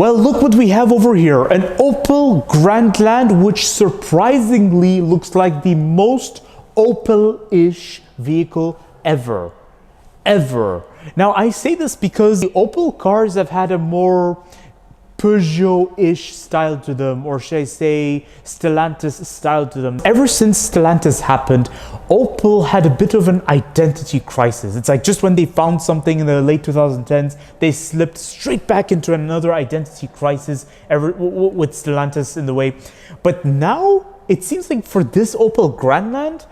Well, look what we have over here, an Opel Grandland, which surprisingly looks like the most Opel-ish vehicle ever. Now, I say this because the Opel cars have had a more Peugeot-ish style to them, or should I say Stellantis style to them. Ever since Stellantis happened, Opel had a bit of an identity crisis. It's like just when they found something in the late 2010s, they slipped straight back into another identity crisis with Stellantis in the way. But now it seems like for this Opel Grandland,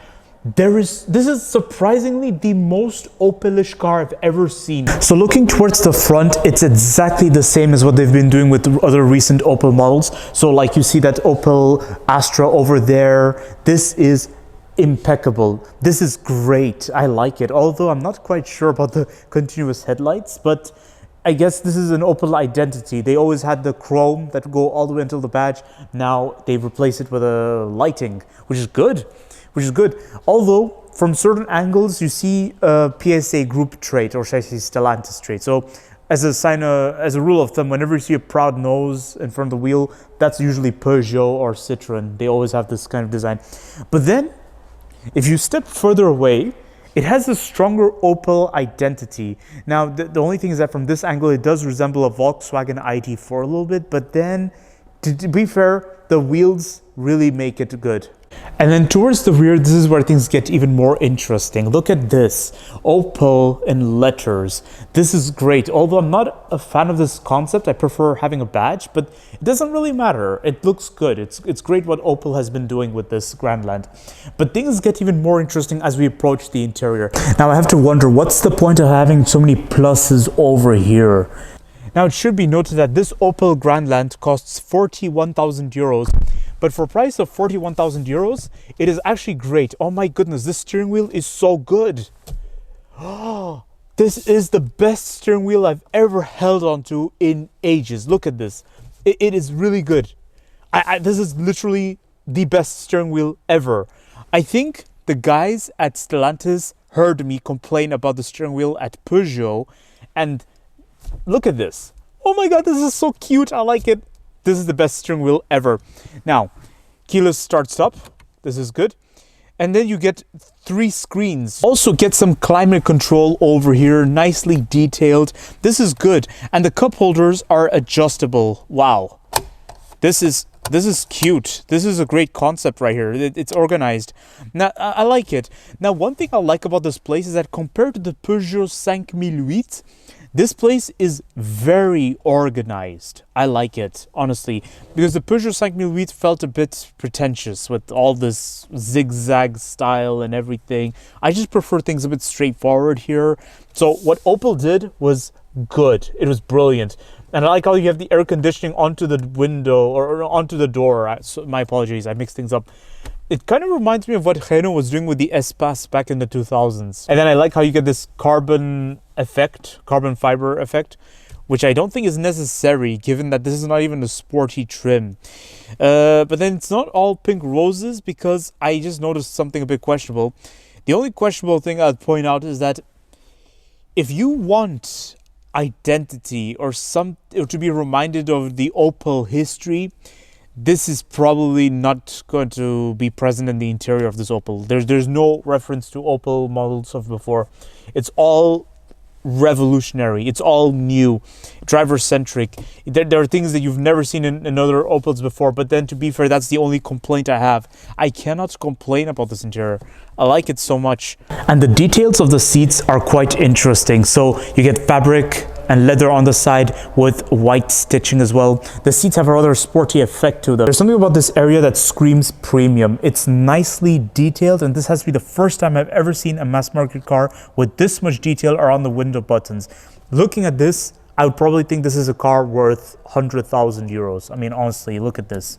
this is surprisingly the most Opelish car I've ever seen. So looking towards the front, it's exactly the same as what they've been doing with other recent Opel models. So like you see that Opel Astra over there, this is impeccable. This is great. I like it. Although I'm not quite sure about the continuous headlights, but I guess this is an Opel identity. They always had the chrome that would go all the way until the badge. Now they've replaced it with a lighting, which is good. Although from certain angles you see a PSA Group trait, or should I say Stellantis trait. So as a rule of thumb, whenever you see a proud nose in front of the wheel, that's usually Peugeot or Citroën. They always have this kind of design. But then if you step further away, it has a stronger Opel identity. Now the only thing is that from this angle it does resemble a Volkswagen ID4 a little bit, but then to be fair, the wheels really make it good. And then towards the rear, this is where things get even more interesting. Look at this, Opel in letters. This is great. Although I'm not a fan of this concept, I prefer having a badge, but it doesn't really matter. It looks good. It's great what Opel has been doing with this Grandland. But things get even more interesting as we approach the interior. Now I have to wonder, what's the point of having so many pluses over here? Now it should be noted that this Opel Grandland costs 41,000 euros. But for a price of 41,000 euros, it is actually great. Oh my goodness, this steering wheel is so good. Oh, this is the best steering wheel I've ever held onto in ages. Look at this. It is really good. This is literally the best steering wheel ever. I think the guys at Stellantis heard me complain about the steering wheel at Peugeot, and look at this. Oh my god, this is so cute. I like it. This is the best steering wheel ever. Now, keyless starts up. This is good. And then you get 3 screens. Also get some climate control over here, nicely detailed. This is good. And the cup holders are adjustable. Wow. This is cute. This is a great concept right here. It's organized. Now, I like it. Now, one thing I like about this place is that compared to the Peugeot 5008, this place is very organized. I like it, honestly, because the Peugeot 5008 felt a bit pretentious with all this zigzag style and everything. I just prefer things a bit straightforward here. So what Opel did was good. It was brilliant. And I like how you have the air conditioning onto the window or onto the door. So my apologies, I mixed things up. It kind of reminds me of what Renault was doing with the Espace back in the 2000s. And then I like how you get this carbon fiber effect, which I don't think is necessary given that this is not even a sporty trim. But then it's not all pink roses, because I just noticed something a bit questionable. The only questionable thing I'd point out is that if you want identity or to be reminded of the Opel history, this is probably not going to be present in the interior of this Opel. There's no reference to Opel models of before. It's all revolutionary. It's all new, driver-centric. There are things that you've never seen in other Opels before, but then to be fair, that's the only complaint I have. I cannot complain about this interior. I like it so much. And the details of the seats are quite interesting. So you get fabric and leather on the side with white stitching as well. The seats have a rather sporty effect to them. There's something about this area that screams premium. It's nicely detailed, and this has to be the first time I've ever seen a mass market car with this much detail around the window buttons. Looking at this, I would probably think this is a car worth 100,000 euros. I mean, honestly, look at this.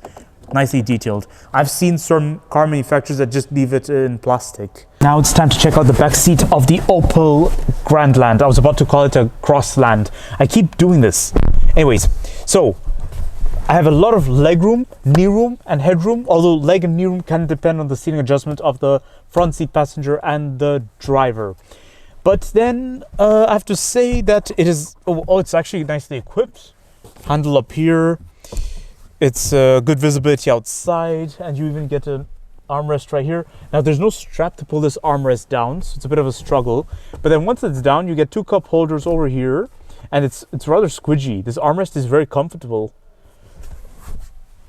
Nicely detailed. I've seen some car manufacturers that just leave it in plastic. Now it's time to check out the back seat of the Opel Grandland. I was about to call it a Crossland. I keep doing this. Anyways, so I have a lot of legroom, knee room, and headroom, although leg and knee room can depend on the seating adjustment of the front seat passenger and the driver. But then I have to say that it's actually nicely equipped. handle up here. It's good visibility outside, and you even get an armrest right here. Now there's no strap to pull this armrest down, so it's a bit of a struggle. But then once it's down, you get two cup holders over here, and it's rather squidgy. This armrest is very comfortable.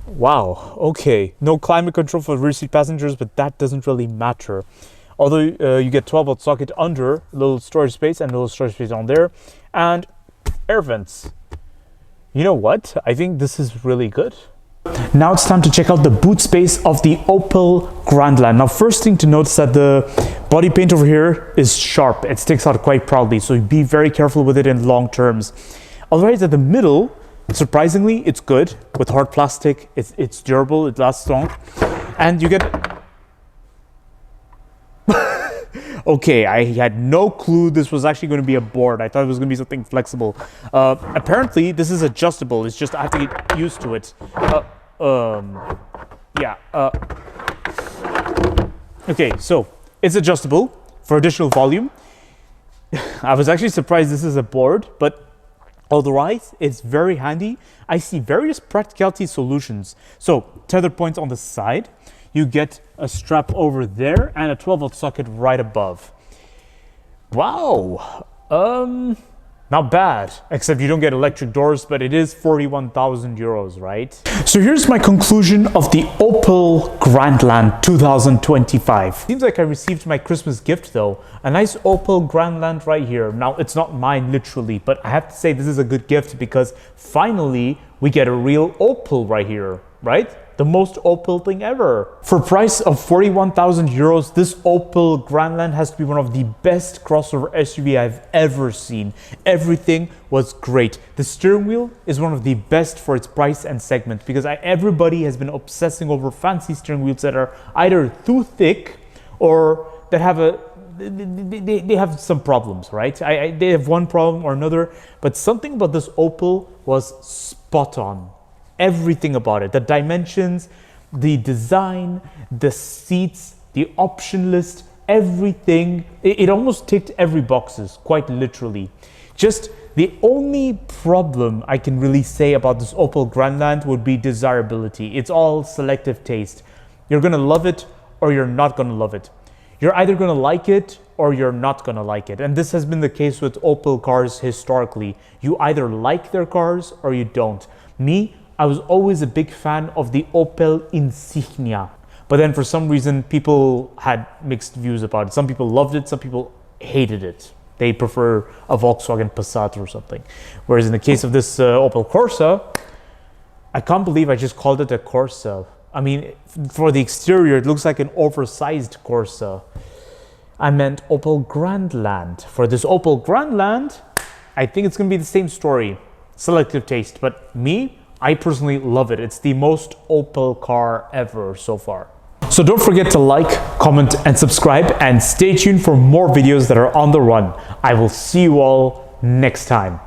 Wow, okay. No climate control for rear seat passengers, but that doesn't really matter. Although you get 12-volt socket under, a little storage space, and a little storage space on there, and air vents. You know what? I think this is really good. Now it's time to check out the boot space of the Opel Grandland. Now, first thing to note is that the body paint over here is sharp. It sticks out quite proudly, so be very careful with it in long terms. Otherwise, at the middle, surprisingly, it's good. With hard plastic, it's durable, it lasts long. And you get... Okay, I had no clue this was actually going to be a board. I thought it was going to be something flexible. Apparently, this is adjustable. It's just I have to get used to it. Okay, so it's adjustable for additional volume. I was actually surprised this is a board, but otherwise, it's very handy. I see various practicality solutions. So, tether points on the side. You get a strap over there and a 12-volt socket right above. Wow, not bad, except you don't get electric doors, but it is 41,000 euros, right? So here's my conclusion of the Opel Grandland 2025. Seems like I received my Christmas gift though, a nice Opel Grandland right here. Now, it's not mine literally, but I have to say this is a good gift because finally we get a real Opel right here, right? The most Opel thing ever. For a price of 41,000 euros, this Opel Grandland has to be one of the best crossover SUV I've ever seen. Everything was great. The steering wheel is one of the best for its price and segment because everybody has been obsessing over fancy steering wheels that are either too thick or that have they have some problems, right? They have one problem or another, but something about this Opel was spot on. Everything about it, the dimensions, the design, the seats, the option list, everything. It almost ticked every boxes, quite literally. Just the only problem I can really say about this Opel Grandland would be desirability. It's all selective taste. You're gonna love it or you're not gonna love it. You're either gonna like it or you're not gonna like it. And this has been the case with Opel cars historically. You either like their cars or you don't. Me, I was always a big fan of the Opel Insignia. But then for some reason, people had mixed views about it. Some people loved it, some people hated it. They prefer a Volkswagen Passat or something. Whereas in the case of this Opel Corsa, I can't believe I just called it a Corsa. I mean, for the exterior, it looks like an oversized Corsa. I meant Opel Grandland. For this Opel Grandland, I think it's gonna be the same story. Selective taste, but me, I personally love it. It's the most Opel car ever so far. So don't forget to like, comment, and subscribe, and stay tuned for more videos that are on the run. I will see you all next time.